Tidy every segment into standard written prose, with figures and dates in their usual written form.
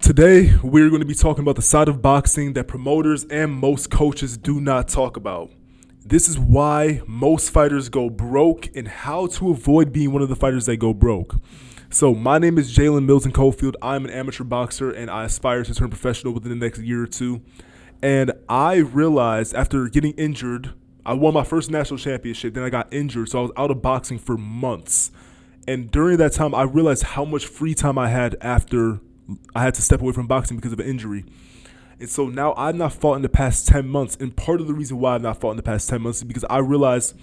Today, we're going to be talking about the side of boxing that promoters and most coaches do not talk about. This is why most fighters go broke and how to avoid being one of the fighters that go broke. So, my name is Jalen Milton Cofield. I'm an amateur boxer and I aspire to turn professional within the next year or two. And I realized after getting injured, I won my first national championship, then I got injured, so I was out of boxing for months. And during that time, I realized how much free time I had after I had to step away from boxing because of an injury. And so now I've not fought in the past 10 months. And part of the reason why I've not fought in the past 10 months is because I realized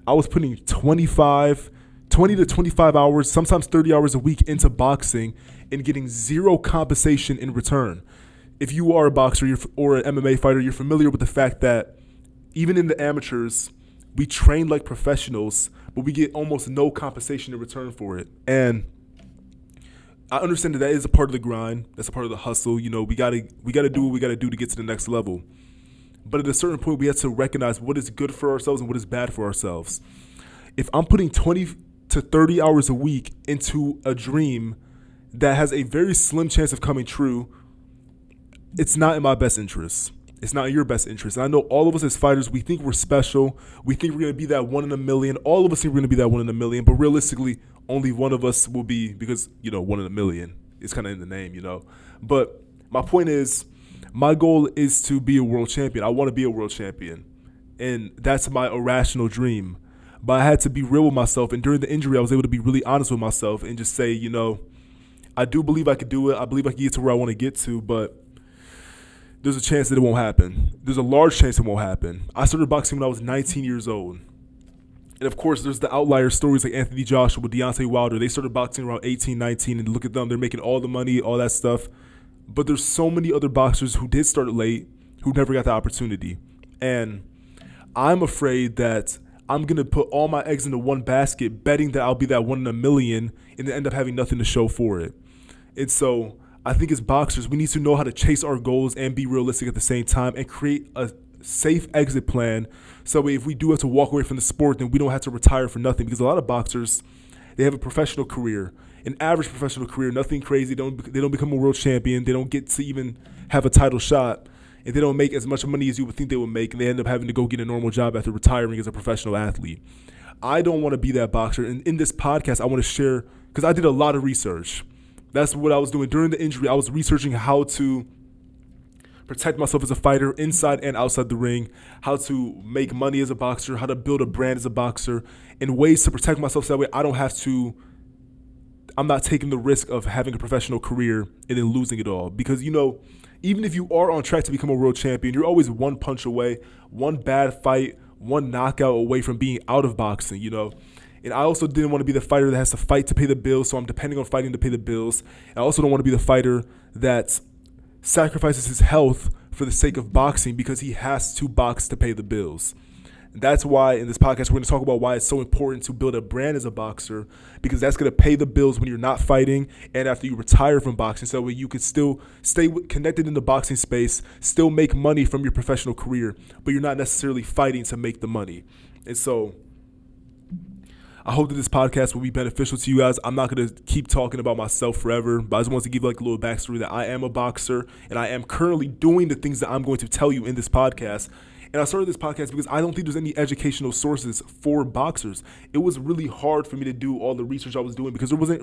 I was putting 20 to 25 hours, sometimes 30 hours a week into boxing and getting zero compensation in return. If you are a boxer or an MMA fighter, you're familiar with the fact that even in the amateurs, we train like professionals, but we get almost no compensation in return for it. And I understand that is a part of the grind. That's a part of the hustle. You know, we gotta do what we gotta do to get to the next level. But at a certain point, we have to recognize what is good for ourselves and what is bad for ourselves. If I'm putting 20 to 30 hours a week into a dream that has a very slim chance of coming true, it's not in my best interest. It's not in your best interest. And I know all of us as fighters, we think we're special. We think we're going to be that one in a million. All of us think we're going to be that one in a million. But realistically, only one of us will be because, one in a million. It's kind of in the name, But my point is, my goal is to be a world champion. I want to be a world champion. And that's my irrational dream. But I had to be real with myself. And during the injury, I was able to be really honest with myself and just say, I do believe I could do it. I believe I can get to where I want to get to. But there's a chance that it won't happen. There's a large chance it won't happen. I started boxing when I was 19 years old. And of course, there's the outlier stories like Anthony Joshua, Deontay Wilder. They started boxing around 18, 19, and look at them. They're making all the money, all that stuff. But there's so many other boxers who did start late who never got the opportunity. And I'm afraid that I'm going to put all my eggs into one basket, betting that I'll be that one in a million and then end up having nothing to show for it. And so I think as boxers, we need to know how to chase our goals and be realistic at the same time and create a safe exit plan so if we do have to walk away from the sport, then we don't have to retire for nothing. Because a lot of boxers, they have a professional career, an average professional career, nothing crazy. They don't become a world champion. They don't get to even have a title shot. And they don't make as much money as you would think they would make. And they end up having to go get a normal job after retiring as a professional athlete. I don't want to be that boxer. And in this podcast, I want to share, because I did a lot of research. That's what I was doing during the injury. I was researching how to protect myself as a fighter inside and outside the ring, how to make money as a boxer, how to build a brand as a boxer, and ways to protect myself so that way I'm not taking the risk of having a professional career and then losing it all. Because, even if you are on track to become a world champion, you're always one punch away, one bad fight, one knockout away from being out of boxing, And I also didn't want to be the fighter that has to fight to pay the bills, so I'm depending on fighting to pay the bills. I also don't want to be the fighter that sacrifices his health for the sake of boxing because he has to box to pay the bills. And that's why in this podcast we're going to talk about why it's so important to build a brand as a boxer, because that's going to pay the bills when you're not fighting and after you retire from boxing, so that you can still stay connected in the boxing space, still make money from your professional career, but you're not necessarily fighting to make the money. And so I hope that this podcast will be beneficial to you guys. I'm not going to keep talking about myself forever, but I just want to give you a little backstory that I am a boxer and I am currently doing the things that I'm going to tell you in this podcast. And I started this podcast because I don't think there's any educational sources for boxers. It was really hard for me to do all the research I was doing because there wasn't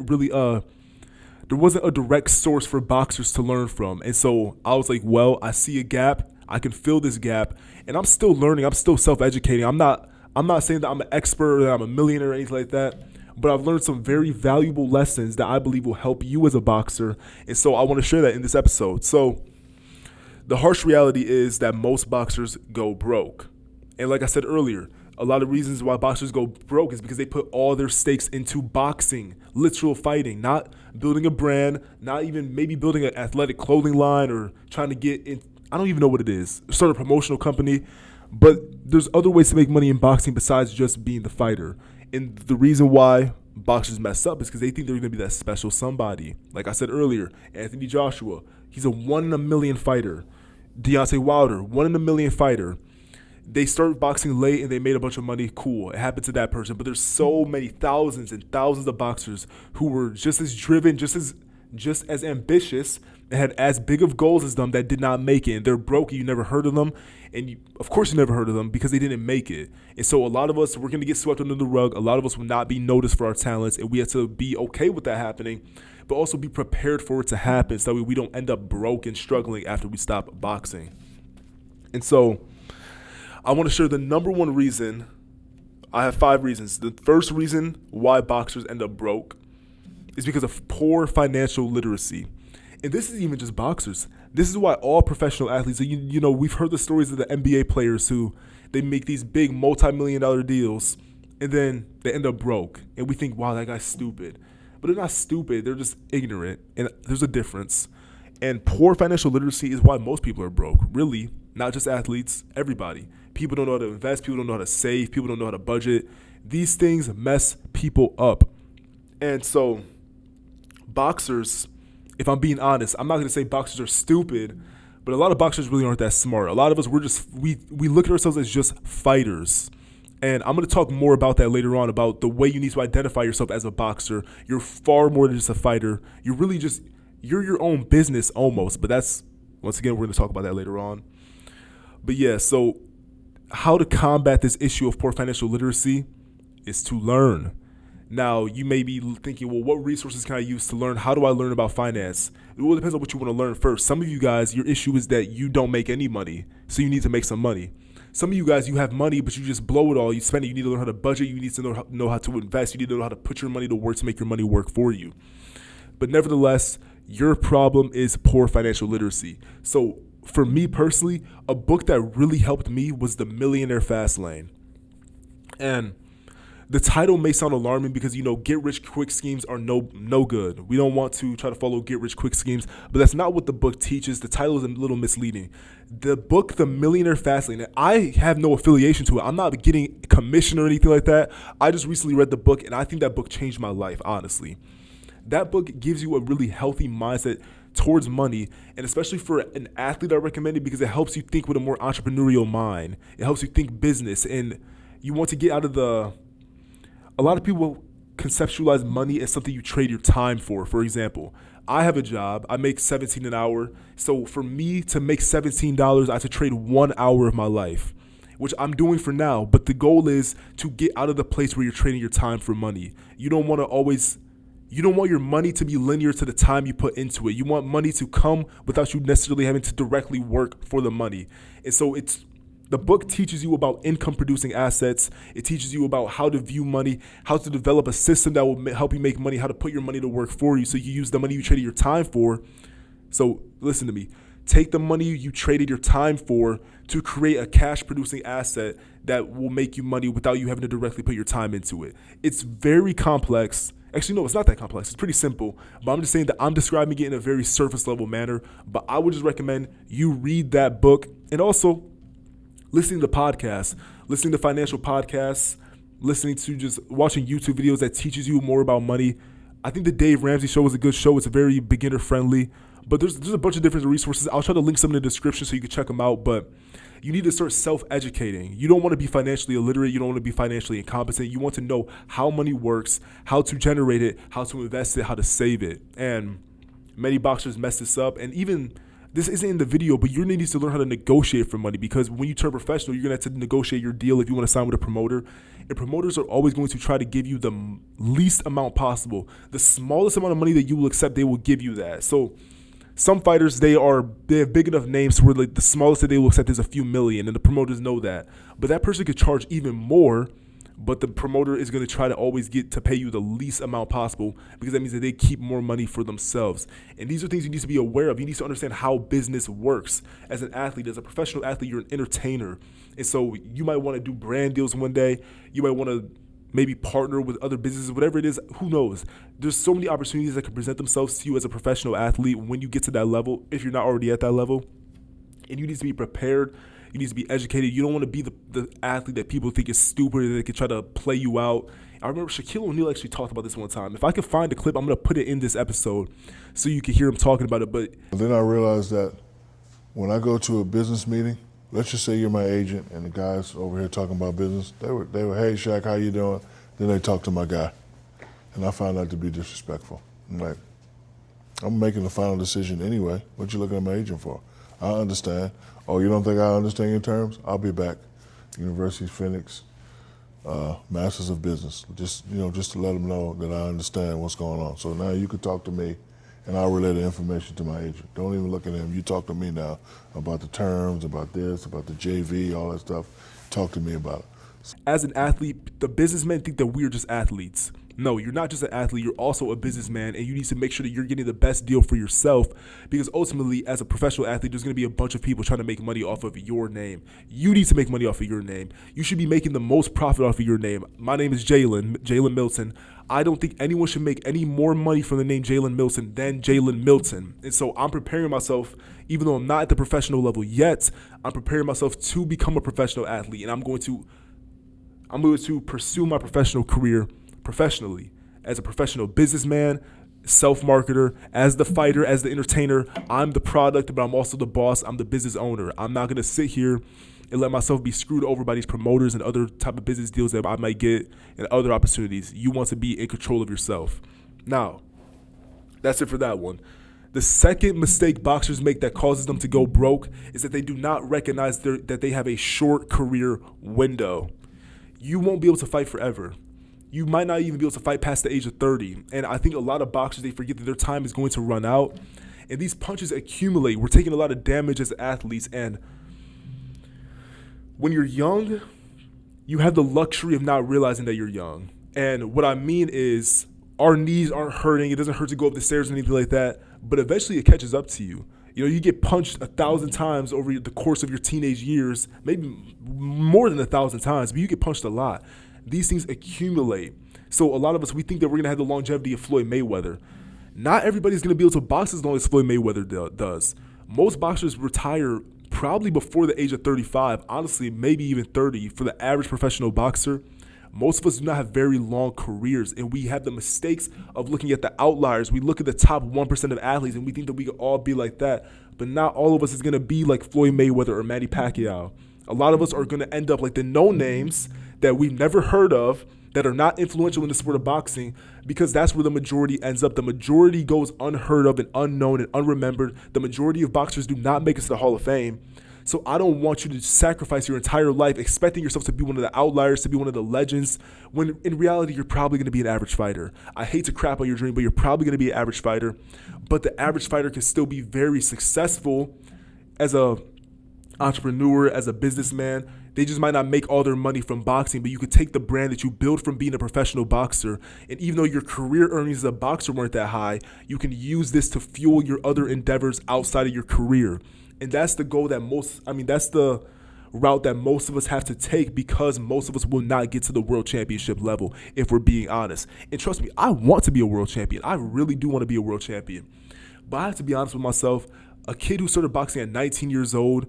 a direct source for boxers to learn from. And so I was like, well, I see a gap. I can fill this gap. And I'm still learning. I'm still self-educating. I'm not saying that I'm an expert or that I'm a millionaire or anything like that, but I've learned some very valuable lessons that I believe will help you as a boxer. And so I want to share that in this episode. So the harsh reality is that most boxers go broke. And like I said earlier, a lot of reasons why boxers go broke is because they put all their stakes into boxing, literal fighting, not building a brand, not even maybe building an athletic clothing line or trying to get in. I don't even know what it is. Start a promotional company. But there's other ways to make money in boxing besides just being the fighter. And the reason why boxers mess up is because they think they're going to be that special somebody. Like I said earlier, Anthony Joshua, he's a 1 in a million fighter. Deontay Wilder, 1 in a million fighter. They started boxing late and they made a bunch of money. Cool, it happened to that person. But there's so many thousands and thousands of boxers who were just as driven, just as ambitious, and had as big of goals as them that did not make it. And they're broke and you never heard of them. And of course you never heard of them because they didn't make it. And so a lot of us, we're going to get swept under the rug. A lot of us will not be noticed for our talents. And we have to be okay with that happening, but also be prepared for it to happen so that we don't end up broke and struggling after we stop boxing. And so I want to share the number one reason. I have 5 reasons. The first reason why boxers end up broke is because of poor financial literacy. And this is even just boxers. This is why all professional athletes, you know, we've heard the stories of the NBA players who they make these big multi-million-dollar deals and then they end up broke. And we think, wow, that guy's stupid. But they're not stupid. They're just ignorant. And there's a difference. And poor financial literacy is why most people are broke. Really, not just athletes, everybody. People don't know how to invest. People don't know how to save. People don't know how to budget. These things mess people up. And so boxers, if I'm being honest, I'm not going to say boxers are stupid, but a lot of boxers really aren't that smart. A lot of us, we look at ourselves as just fighters. And I'm going to talk more about that later on, about the way you need to identify yourself as a boxer. You're far more than just a fighter. You're your own business almost. But that's, once again, we're going to talk about that later on. But yeah, so how to combat this issue of poor financial literacy is to learn. Now, you may be thinking, well, what resources can I use to learn? How do I learn about finance? It all depends on what you want to learn first. Some of you guys, your issue is that you don't make any money, so you need to make some money. Some of you guys, you have money, but you just blow it all. You spend it. You need to learn how to budget. You need to know how to invest. You need to know how to put your money to work to make your money work for you. But nevertheless, your problem is poor financial literacy. So for me personally, a book that really helped me was The Millionaire Fast Lane. And the title may sound alarming because, you know, get-rich-quick schemes are no good. We don't want to try to follow get-rich-quick schemes, but that's not what the book teaches. The title is a little misleading. The book, The Millionaire Fast Lane, I have no affiliation to it. I'm not getting commission or anything like that. I just recently read the book, and I think that book changed my life, honestly. That book gives you a really healthy mindset towards money, and especially for an athlete, I recommend it because it helps you think with a more entrepreneurial mind. It helps you think business, and you want to get out of the... A lot of people conceptualize money as something you trade your time for. For example, I have a job. I make $17 an hour. So for me to make $17, I have to trade 1 hour of my life, which I'm doing for now. But the goal is to get out of the place where you're trading your time for money. You don't want your money to be linear to the time you put into it. You want money to come without you necessarily having to directly work for the money. And so the book teaches you about income-producing assets. It teaches you about how to view money, how to develop a system that will help you make money, how to put your money to work for you so you use the money you traded your time for. So listen to me. Take the money you traded your time for to create a cash-producing asset that will make you money without you having to directly put your time into it. It's very complex. Actually, no, it's not that complex. It's pretty simple. But I'm just saying that I'm describing it in a very surface-level manner. But I would just recommend you read that book, and also listening to podcasts, listening to financial podcasts, listening to just watching YouTube videos that teaches you more about money. I think the Dave Ramsey Show is a good show. It's very beginner friendly, but there's a bunch of different resources. I'll try to link some in the description so you can check them out, but you need to start self-educating. You don't want to be financially illiterate. You don't want to be financially incompetent. You want to know how money works, how to generate it, how to invest it, how to save it. And many boxers mess this up, and even this isn't in the video, but you need to learn how to negotiate for money, because when you turn professional, you're going to have to negotiate your deal if you want to sign with a promoter. And promoters are always going to try to give you the least amount possible. The smallest amount of money that you will accept, they will give you that. So some fighters, they have big enough names where like the smallest that they will accept is a few million, and the promoters know that. But that person could charge even more, but the promoter is going to try to always get to pay you the least amount possible, because that means that they keep more money for themselves. And these are things you need to be aware of. You need to understand how business works. As an athlete, as a professional athlete, you're an entertainer. And so you might want to do brand deals one day. You might want to maybe partner with other businesses, whatever it is, who knows? There's so many opportunities that can present themselves to you as a professional athlete when you get to that level, if you're not already at that level. And you need to be prepared. You need to be educated. You don't want to be the athlete that people think is stupid, that they can try to play you out. I remember Shaquille O'Neal actually talked about this one time. If I can find the clip, I'm going to put it in this episode so you can hear him talking about it. But then I realized that when I go to a business meeting, let's just say you're my agent and the guys over here talking about business, they were, hey, Shaq, how you doing? Then they talk to my guy. And I found that to be disrespectful. I'm like, I'm making the final decision anyway. What you looking at my agent for? I understand. Oh, you don't think I understand your terms? I'll be back. University of Phoenix, Masters of Business. Just to let them know that I understand what's going on. So now you can talk to me, and I'll relay the information to my agent. Don't even look at him. You talk to me now about the terms, about this, about the JV, all that stuff. Talk to me about it. As an athlete, the businessmen think that we're just athletes. No, you're not just an athlete, you're also a businessman, and you need to make sure that you're getting the best deal for yourself, because ultimately, as a professional athlete, there's going to be a bunch of people trying to make money off of your name. You need to make money off of your name. You should be making the most profit off of your name. My name is Jalen Milton. I don't think anyone should make any more money from the name Jalen Milton than Jalen Milton. And so I'm preparing myself, even though I'm not at the professional level yet, I'm preparing myself to become a professional athlete, and I'm going to pursue my professional career professionally as a professional businessman, self-marketer, as the fighter, as the entertainer. I'm the product, but I'm also the boss. I'm the business owner. I'm not going to sit here and let myself be screwed over by these promoters and other type of business deals that I might get and other opportunities. You want to be in control of yourself. Now, that's it for that one. The second mistake boxers make that causes them to go broke is that they do not recognize that they have a short career window. You won't be able to fight forever. You might not even be able to fight past the age of 30. And I think a lot of boxers, they forget that their time is going to run out. And these punches accumulate. We're taking a lot of damage as athletes. And when you're young, you have the luxury of not realizing that you're young. And what I mean is our knees aren't hurting. It doesn't hurt to go up the stairs or anything like that. But eventually it catches up to you. You know, you get punched 1,000 times over the course of your teenage years, maybe more than 1,000 times, but you get punched a lot. These things accumulate. So a lot of us, we think that we're going to have the longevity of Floyd Mayweather. Not everybody's going to be able to box as long as Floyd Mayweather does. Most boxers retire probably before the age of 35, honestly, maybe even 30 for the average professional boxer. Most of us do not have very long careers, and we have the mistakes of looking at the outliers. We look at the top 1% of athletes, and we think that we could all be like that. But not all of us is going to be like Floyd Mayweather or Manny Pacquiao. A lot of us are going to end up like the no-names that we've never heard of, that are not influential in the sport of boxing, because that's where the majority ends up. The majority goes unheard of and unknown and unremembered. The majority of boxers do not make it to the Hall of Fame. So I don't want you to sacrifice your entire life expecting yourself to be one of the outliers, to be one of the legends, when in reality you're probably going to be an average fighter. I hate to crap on your dream, but you're probably going to be an average fighter. But the average fighter can still be very successful as a entrepreneur, as a businessman. They just might not make all their money from boxing, but you could take the brand that you build from being a professional boxer, and even though your career earnings as a boxer weren't that high, you can use this to fuel your other endeavors outside of your career. And that's the goal that that's the route that most of us have to take, because most of us will not get to the world championship level, if we're being honest. And trust me, I want to be a world champion. I really do want to be a world champion. But I have to be honest with myself. A kid who started boxing at 19 years old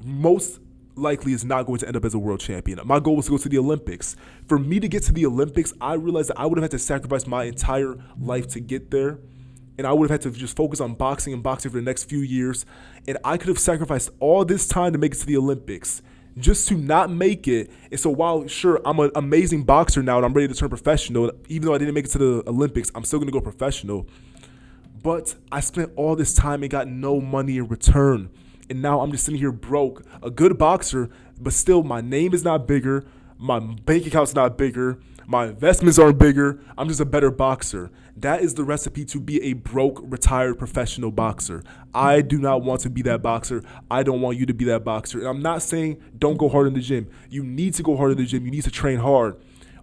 most likely is not going to end up as a world champion. My goal was to go to the Olympics. For me to get to the Olympics, I realized that I would have had to sacrifice my entire life to get there. And I would have had to just focus on boxing and boxing for the next few years. And I could have sacrificed all this time to make it to the Olympics just to not make it. And so while, sure, I'm an amazing boxer now and I'm ready to turn professional, even though I didn't make it to the Olympics, I'm still going to go professional. But I spent all this time and got no money in return. And now I'm just sitting here broke, a good boxer, but still my name is not bigger, my bank account's not bigger, my investments aren't bigger, I'm just a better boxer. That is the recipe to be a broke, retired professional boxer. I do not want to be that boxer. I don't want you to be that boxer. And I'm not saying don't go hard in the gym. You need to go hard in the gym. You need to train hard.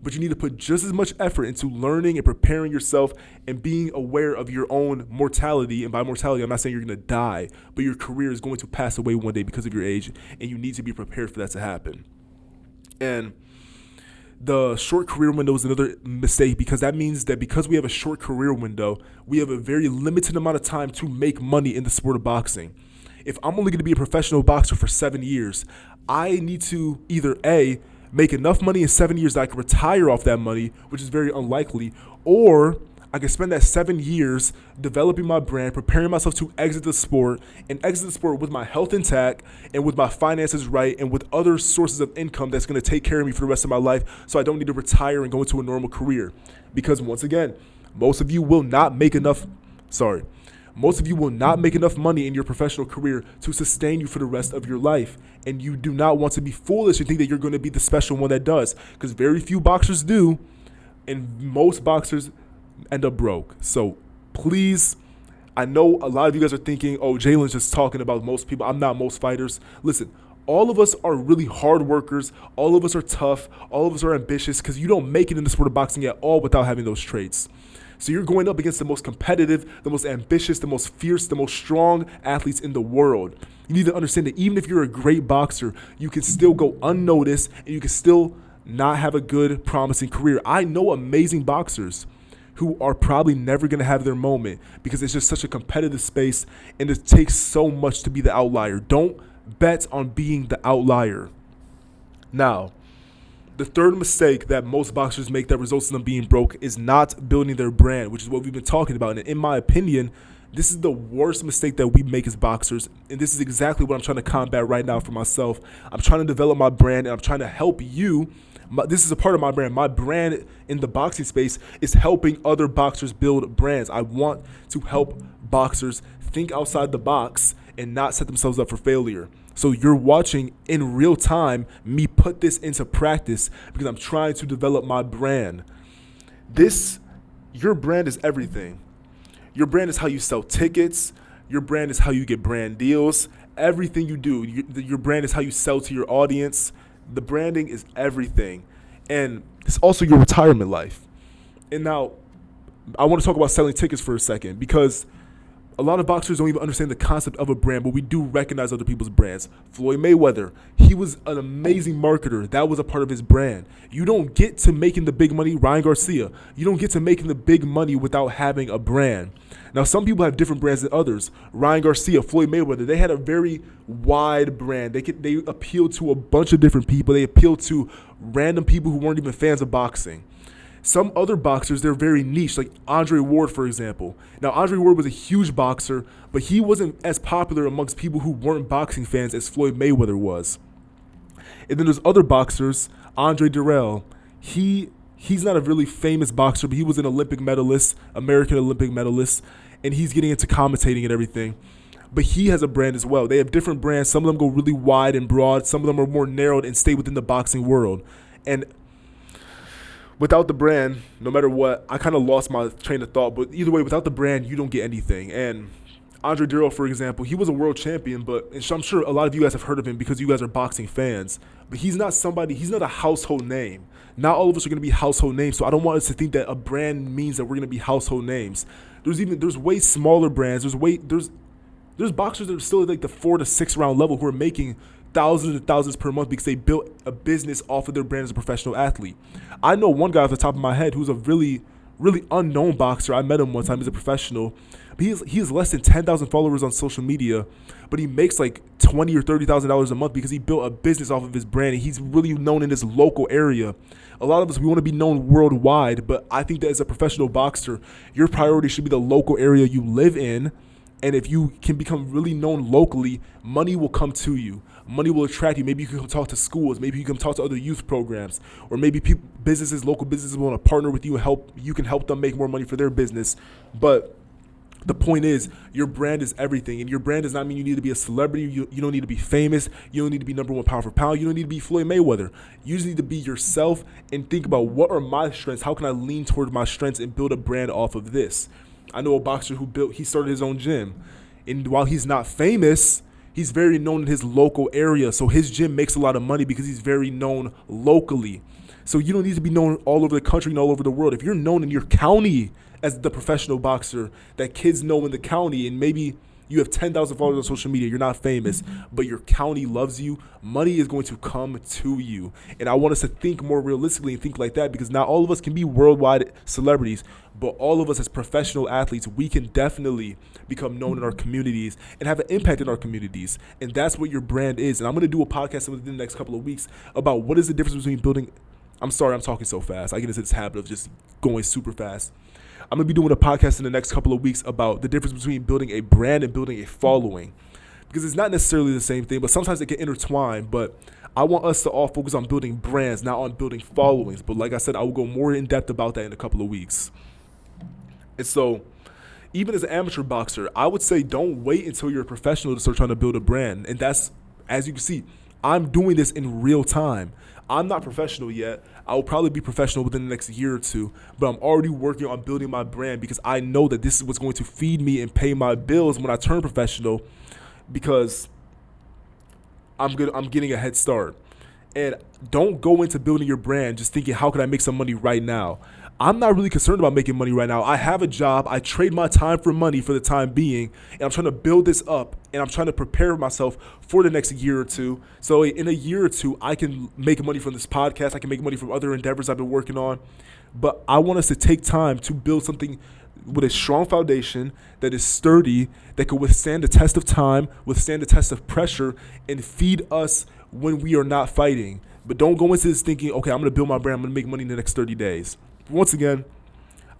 But you need to put just as much effort into learning and preparing yourself and being aware of your own mortality. And by mortality, I'm not saying you're going to die, but your career is going to pass away one day because of your age, and you need to be prepared for that to happen. And the short career window is another mistake, because that means that because we have a short career window, we have a very limited amount of time to make money in the sport of boxing. If I'm only going to be a professional boxer for 7 years, I need to either A, make enough money in 7 years that I can retire off that money, which is very unlikely, or I can spend that 7 years developing my brand, preparing myself to exit the sport, and exit the sport with my health intact and with my finances right and with other sources of income that's going to take care of me for the rest of my life, so I don't need to retire and go into a normal career. Because once again, most of you will not make enough, Most of you will not make enough money in your professional career to sustain you for the rest of your life. And you do not want to be foolish and think that you're going to be the special one that does, because very few boxers do, and most boxers end up broke. So please, I know a lot of you guys are thinking, oh, Jalen's just talking about most people. I'm not most fighters. Listen, all of us are really hard workers. All of us are tough. All of us are ambitious, because you don't make it in the sport of boxing at all without having those traits. So you're going up against the most competitive, the most ambitious, the most fierce, the most strong athletes in the world. You need to understand that even if you're a great boxer, you can still go unnoticed and you can still not have a good, promising career. I know amazing boxers who are probably never going to have their moment because it's just such a competitive space and it takes so much to be the outlier. Don't bet on being the outlier. Now, the third mistake that most boxers make that results in them being broke is not building their brand, which is what we've been talking about. And in my opinion, this is the worst mistake that we make as boxers. And this is exactly what I'm trying to combat right now for myself. I'm trying to develop my brand and I'm trying to help you. This is a part of my brand. My brand in the boxing space is helping other boxers build brands. I want to help boxers think outside the box and not set themselves up for failure. So you're watching in real time me put this into practice because I'm trying to develop my brand. Your brand is everything. Your brand is how you sell tickets. Your brand is how you get brand deals. Everything you do, your brand is how you sell to your audience. The branding is everything. And it's also your retirement life. And now I want to talk about selling tickets for a second, because a lot of boxers don't even understand the concept of a brand, but we do recognize other people's brands. Floyd Mayweather, he was an amazing marketer. That was a part of his brand. You don't get to making the big money. Ryan Garcia, you don't get to making the big money without having a brand. Now, some people have different brands than others. Ryan Garcia, Floyd Mayweather, they had a very wide brand. They appealed to a bunch of different people. They appealed to random people who weren't even fans of boxing. Some other boxers, they're very niche, like Andre Ward, for example. Now, Andre Ward was a huge boxer, but he wasn't as popular amongst people who weren't boxing fans as Floyd Mayweather was. And then there's other boxers, Andre Dirrell. He's not a really famous boxer, but he was an Olympic medalist, American Olympic medalist, and he's getting into commentating and everything. But he has a brand as well. They have different brands. Some of them go really wide and broad. Some of them are more narrowed and stay within the boxing world. And without the brand, no matter what, I kind of lost my train of thought. But either way, without the brand, you don't get anything. And Andre Dirrell, for example, he was a world champion, but I'm sure a lot of you guys have heard of him because you guys are boxing fans. But he's not a household name. Not all of us are going to be household names, so I don't want us to think that a brand means that we're going to be household names. There's way smaller brands. There's boxers that are still at like the 4 to 6 round level who are making thousands and thousands per month because they built a business off of their brand as a professional athlete. I know one guy off the top of my head who's a really, really unknown boxer. I met him one time. He's a professional. But he has less than 10,000 followers on social media, but he makes like $20,000 or $30,000 a month because he built a business off of his brand, and he's really known in his local area. A lot of us, we want to be known worldwide, but I think that as a professional boxer, your priority should be the local area you live in. And if you can become really known locally, money will come to you. Money will attract you. Maybe you can come talk to schools. Maybe you can talk to other youth programs. Or maybe local businesses want to partner with you and you can help them make more money for their business. But the point is, your brand is everything. And your brand does not mean you need to be a celebrity. You don't need to be famous. You don't need to be number one pound for pound. You don't need to be Floyd Mayweather. You just need to be yourself and think about, what are my strengths? How can I lean toward my strengths and build a brand off of this? I know a boxer he started his own gym. And while he's not famous, he's very known in his local area. So his gym makes a lot of money because he's very known locally. So you don't need to be known all over the country and all over the world. If you're known in your county as the professional boxer that kids know in the county, and maybe you have 10,000 followers on social media, you're not famous, but your county loves you, money is going to come to you. And I want us to think more realistically and think like that, because not all of us can be worldwide celebrities, but all of us as professional athletes, we can definitely become known in our communities and have an impact in our communities. And that's what your brand is. And I'm going to do a podcast within the next couple of weeks about what is the difference between building. I'm sorry, I'm talking so fast. I get into this habit of just going super fast. I'm going to be doing a podcast in the next couple of weeks about the difference between building a brand and building a following, because it's not necessarily the same thing, but sometimes they can intertwine. But I want us to all focus on building brands, not on building followings. But like I said, I will go more in depth about that in a couple of weeks. And so even as an amateur boxer, I would say don't wait until you're a professional to start trying to build a brand. And that's, as you can see, I'm doing this in real time. I'm not professional yet. I will probably be professional within the next year or two, but I'm already working on building my brand because I know that this is what's going to feed me and pay my bills when I turn professional, because I'm getting a head start. And don't go into building your brand just thinking, how can I make some money right now? I'm not really concerned about making money right now. I have a job. I trade my time for money for the time being, and I'm trying to build this up, and I'm trying to prepare myself for the next year or two. So in a year or two, I can make money from this podcast. I can make money from other endeavors I've been working on. But I want us to take time to build something with a strong foundation that is sturdy, that can withstand the test of time, withstand the test of pressure, and feed us when we are not fighting. But don't go into this thinking, okay, I'm going to build my brand, I'm going to make money in the next 30 days. Once again,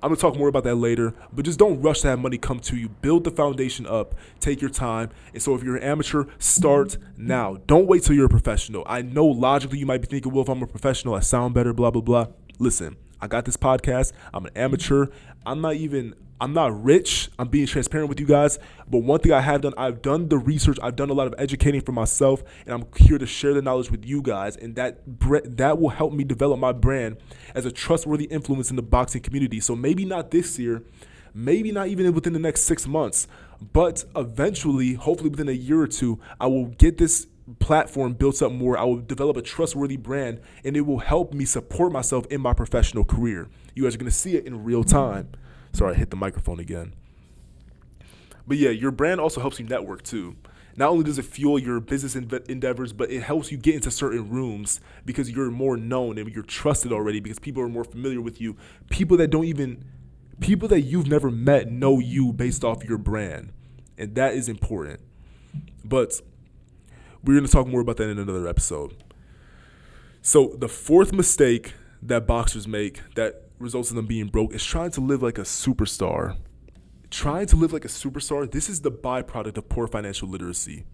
I'm going to talk more about that later, but just don't rush to have money come to you. Build the foundation up. Take your time. And so if you're an amateur, start now. Don't wait till you're a professional. I know logically you might be thinking, well, if I'm a professional, I sound better, blah, blah, blah. Listen, I got this podcast. I'm an amateur. I'm not rich. I'm being transparent with you guys. But one thing I have done, I've done the research. I've done a lot of educating for myself, and I'm here to share the knowledge with you guys. And that will help me develop my brand as a trustworthy influence in the boxing community. So maybe not this year, maybe not even within the next 6 months, but eventually, hopefully within a year or two, I will get this platform built up more. I will develop a trustworthy brand, and it will help me support myself in my professional career. You guys are going to see it in real time. Sorry, I hit the microphone again. But yeah, your brand also helps you network too. Not only does it fuel your business endeavors, but it helps you get into certain rooms because you're more known and you're trusted already because people are more familiar with you. People that you've never met know you based off your brand. And that is important. But we're going to talk more about that in another episode. So the fourth mistake that boxers make that results in them being broke is trying to live like a superstar. Trying to live like a superstar, this is the byproduct of poor financial literacy.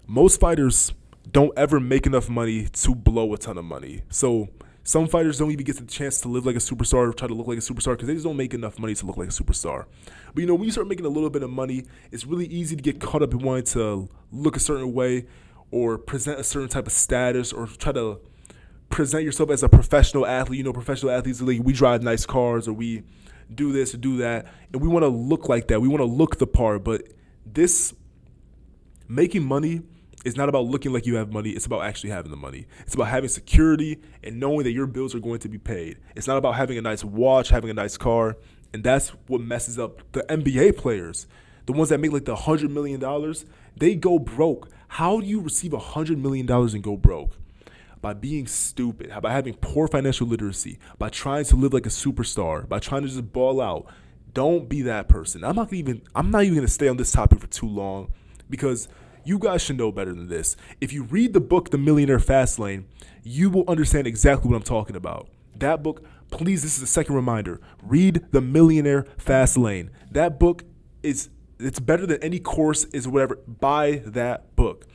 Most fighters don't ever make enough money to blow a ton of money. So some fighters don't even get the chance to live like a superstar or try to look like a superstar because they just don't make enough money to look like a superstar. But when you start making a little bit of money, it's really easy to get caught up in wanting to look a certain way or present a certain type of status or try to present yourself as a professional athlete. Professional athletes, like, we drive nice cars or we do this or do that, and we want to look like that. We want to look the part, but this making money is not about looking like you have money. It's about actually having the money. It's about having security and knowing that your bills are going to be paid. It's not about having a nice watch, having a nice car, and that's what messes up the NBA players. The ones that make like the $100 million, they go broke. How do you receive $100 million and go broke? By being stupid, by having poor financial literacy, by trying to live like a superstar, by trying to just ball out. Don't be that person. I'm not even going to stay on this topic for too long because you guys should know better than this. If you read the book, The Millionaire Fastlane, you will understand exactly what I'm talking about. That book, please, this is a second reminder. Read The Millionaire Fastlane. That book it's better than any course is whatever. Buy that book.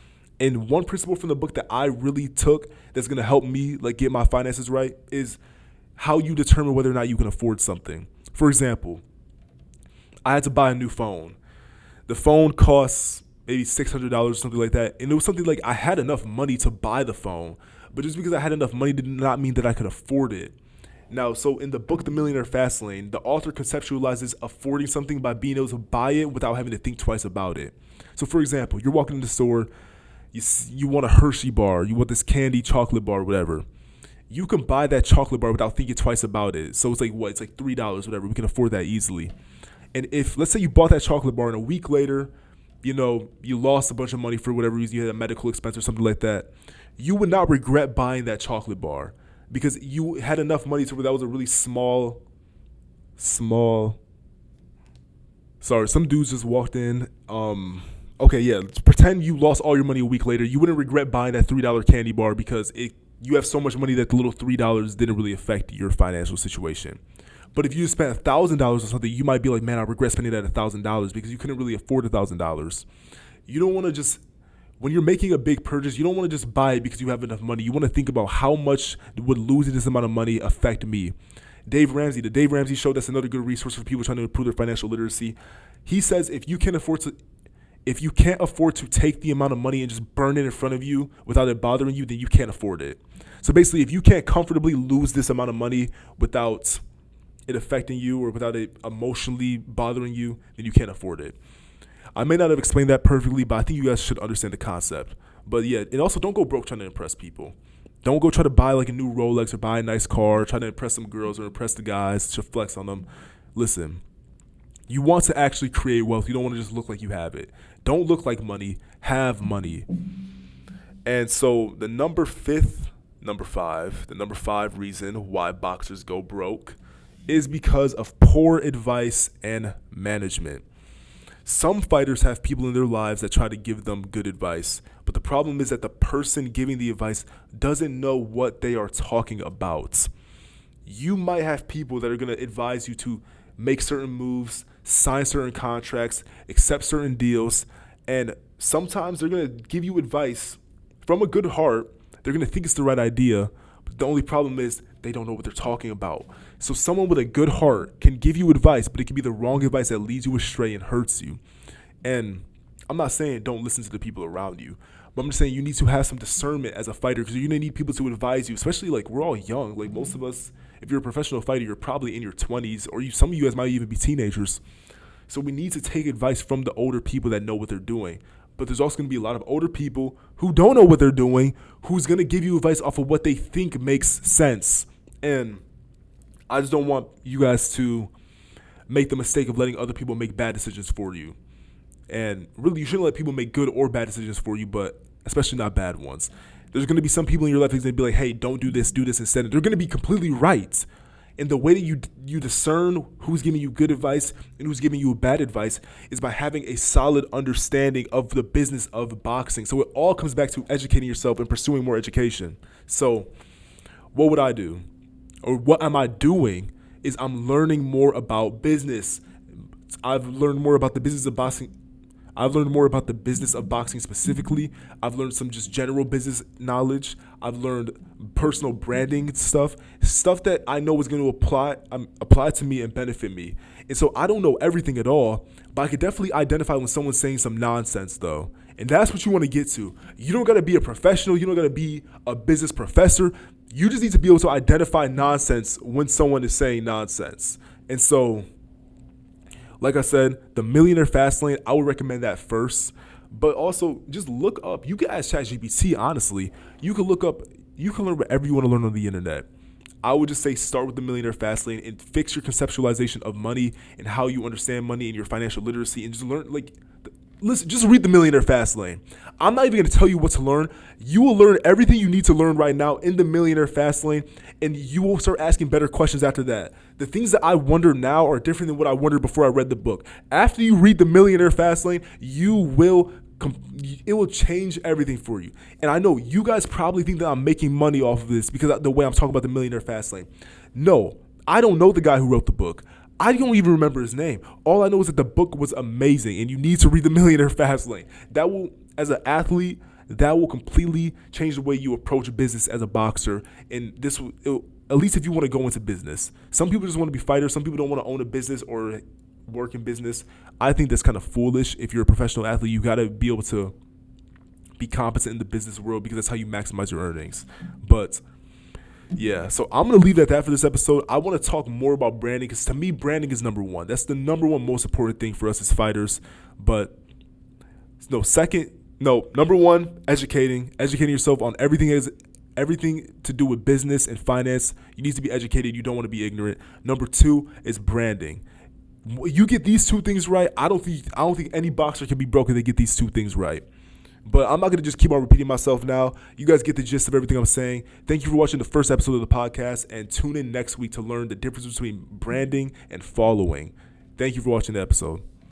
And one principle from the book that I really took that's going to help me get my finances right is how you determine whether or not you can afford something. For example, I had to buy a new phone. The phone costs maybe $600 or something like that. And it was something like I had enough money to buy the phone, but just because I had enough money did not mean that I could afford it. Now, so in the book, The Millionaire Fastlane, the author conceptualizes affording something by being able to buy it without having to think twice about it. So for example, you're walking in the store, you want a Hershey bar, you want this candy chocolate bar, whatever. You can buy that chocolate bar without thinking twice about it. So it's like what? It's like $3, whatever. We can afford that easily. And if, let's say you bought that chocolate bar and a week later, you lost a bunch of money for whatever reason, you had a medical expense or something like that, you would not regret buying that chocolate bar because you had enough money to where that was a really small. Sorry, some dudes just walked in. Okay, yeah, let's pretend you lost all your money a week later. You wouldn't regret buying that $3 candy bar because you have so much money that the little $3 didn't really affect your financial situation. But if you spent $1,000 or something, you might be like, man, I regret spending that $1,000 because you couldn't really afford $1,000. You don't want to just, when you're making a big purchase, you don't want to just buy it because you have enough money. You want to think about how much would losing this amount of money affect me. Dave Ramsey, the Dave Ramsey Show, that's another good resource for people trying to improve their financial literacy. He says if you can't afford to take the amount of money and just burn it in front of you without it bothering you, then you can't afford it. So basically, if you can't comfortably lose this amount of money without it affecting you or without it emotionally bothering you, then you can't afford it. I may not have explained that perfectly, but I think you guys should understand the concept. But yeah, and also don't go broke trying to impress people. Don't go try to buy like a new Rolex or buy a nice car, try to impress some girls or impress the guys to flex on them. Listen, you want to actually create wealth. You don't want to just look like you have it. Don't look like money, have money. And so the number five reason why boxers go broke is because of poor advice and management. Some fighters have people in their lives that try to give them good advice, but the problem is that the person giving the advice doesn't know what they are talking about. You might have people that are going to advise you to make certain moves, sign certain contracts, accept certain deals, and sometimes they're going to give you advice from a good heart. They're going to think it's the right idea, but the only problem is they don't know what they're talking about. So someone with a good heart can give you advice, but it can be the wrong advice that leads you astray and hurts you. And I'm not saying don't listen to the people around you, but I'm just saying you need to have some discernment as a fighter, because you're going to need people to advise you, especially like we're all young. Like most of us, if you're a professional fighter, you're probably in your 20s, or some of you guys might even be teenagers. So we need to take advice from the older people that know what they're doing. But there's also going to be a lot of older people who don't know what they're doing, who's going to give you advice off of what they think makes sense. And I just don't want you guys to make the mistake of letting other people make bad decisions for you. And really, you shouldn't let people make good or bad decisions for you, but especially not bad ones. There's going to be some people in your life that's going to be like, hey, don't do this instead. And they're going to be completely right. And the way that you discern who's giving you good advice and who's giving you bad advice is by having a solid understanding of the business of boxing. So it all comes back to educating yourself and pursuing more education. So what would I do? Or what am I doing is I'm learning more about business. I've learned more about the business of boxing. I've learned more about the business of boxing specifically. I've learned some just general business knowledge. I've learned personal branding stuff that I know is going to apply to me and benefit me. And so I don't know everything at all, but I could definitely identify when someone's saying some nonsense though. And that's what you want to get to. You don't got to be a professional. You don't got to be a business professor. You just need to be able to identify nonsense when someone is saying nonsense. And so, like I said, the Millionaire Fastlane, I would recommend that first. But also, just look up. You can ask ChatGPT, honestly. You can learn whatever you want to learn on the internet. I would just say start with the Millionaire Fastlane and fix your conceptualization of money and how you understand money and your financial literacy, and just learn, listen, just read the Millionaire Fastlane. I'm not even going to tell you what to learn. You will learn everything you need to learn right now in the Millionaire Fastlane, and you will start asking better questions after that. The things that I wonder now are different than what I wondered before I read the book. After you read the Millionaire Fastlane, it will change everything for you. And I know you guys probably think that I'm making money off of this because of the way I'm talking about the Millionaire Fastlane. No, I don't know the guy who wrote the book. I don't even remember his name. All I know is that the book was amazing, and you need to read the Millionaire Fastlane. That will, as an athlete, that will completely change the way you approach business as a boxer. And this will, at least if you want to go into business. Some people just want to be fighters. Some people don't want to own a business or work in business. I think that's kind of foolish. If you're a professional athlete, you got to be able to be competent in the business world because that's how you maximize your earnings. But yeah, so I'm going to leave it at that for this episode. I want to talk more about branding because to me, branding is number one. That's the number one most important thing for us as fighters. But number one, educating yourself on everything to do with business and finance. You need to be educated. You don't want to be ignorant. Number two is branding. You get these two things right, I don't think any boxer can be broke if they get these two things right. But I'm not going to just keep on repeating myself now. You guys get the gist of everything I'm saying. Thank you for watching the first episode of the podcast, and tune in next week to learn the difference between branding and following. Thank you for watching the episode.